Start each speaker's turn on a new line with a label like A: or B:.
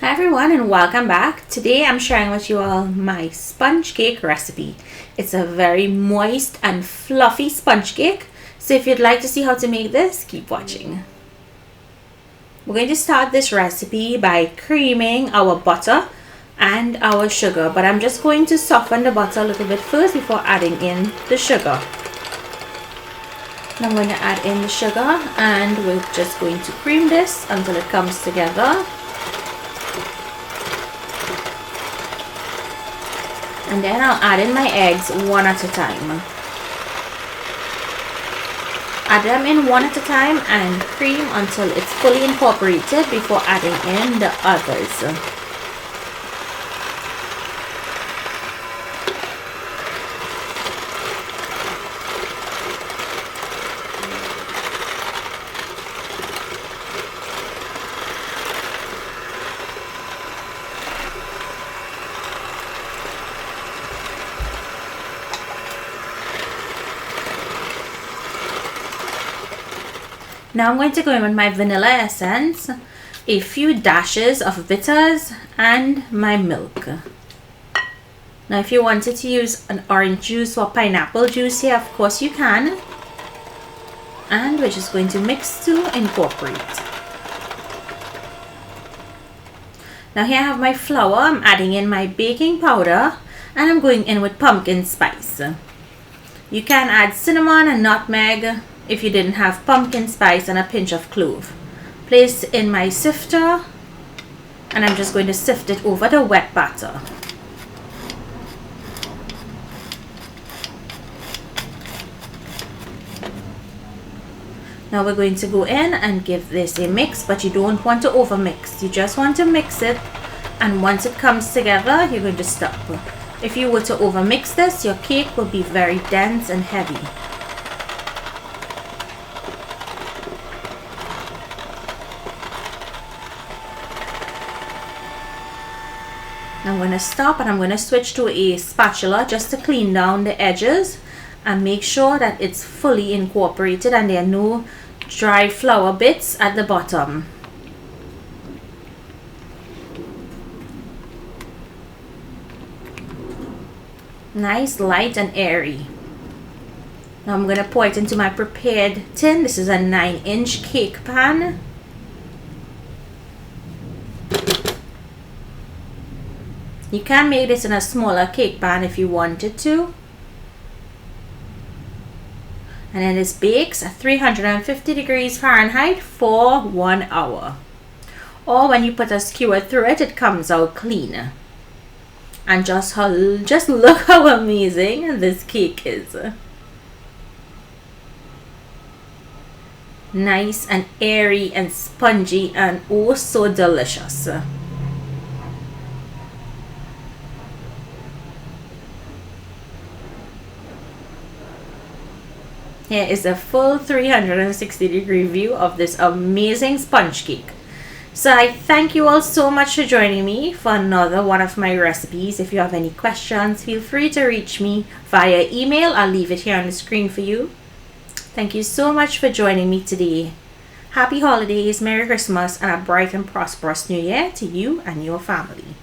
A: Hi everyone and welcome back. Today I'm sharing with you all my sponge cake recipe. It's a very moist and fluffy sponge cake. So if you'd like to see how to make this, keep watching. We're going to start this recipe by creaming our butter and our sugar, but I'm just going to soften the butter a little bit first before adding in the sugar. Now I'm going to add in the sugar and we're just going to cream this until it comes together. And then I'll add in my eggs one at a time. Add them in one at a time and cream until it's fully incorporated before adding in the others. Now I'm going to go in with my vanilla essence, a few dashes of bitters, and my milk. Now if you wanted to use an orange juice or pineapple juice here, of course you can. And we're just going to mix to incorporate. Now here I have my flour. I'm adding in my baking powder and I'm going in with pumpkin spice. You can add cinnamon and nutmeg if you didn't have pumpkin spice, and a pinch of clove. Place in my sifter and I'm just going to sift it over the wet batter. Now we're going to go in and give this a mix, but you don't want to over mix. You just want to mix it, and once it comes together you're going to stop. If you were to over mix this, your cake will be very dense and heavy. I'm going to stop and I'm going to switch to a spatula just to clean down the edges and make sure that it's fully incorporated and there are no dry flour bits at the bottom. Nice, light and airy. Now I'm going to pour it into my prepared tin. This is a 9-inch cake pan. You can make this in a smaller cake pan if you wanted to. And then this bakes at 350 degrees Fahrenheit for 1 hour. Or when you put a skewer through it, it comes out clean. And just look how amazing this cake is. Nice and airy and spongy and oh so delicious. Here is a full 360-degree view of this amazing sponge cake. So I thank you all so much for joining me for another one of my recipes. If you have any questions, feel free to reach me via email. I'll leave it here on the screen for you. Thank you so much for joining me today. Happy holidays, Merry Christmas, and a bright and prosperous New Year to you and your family.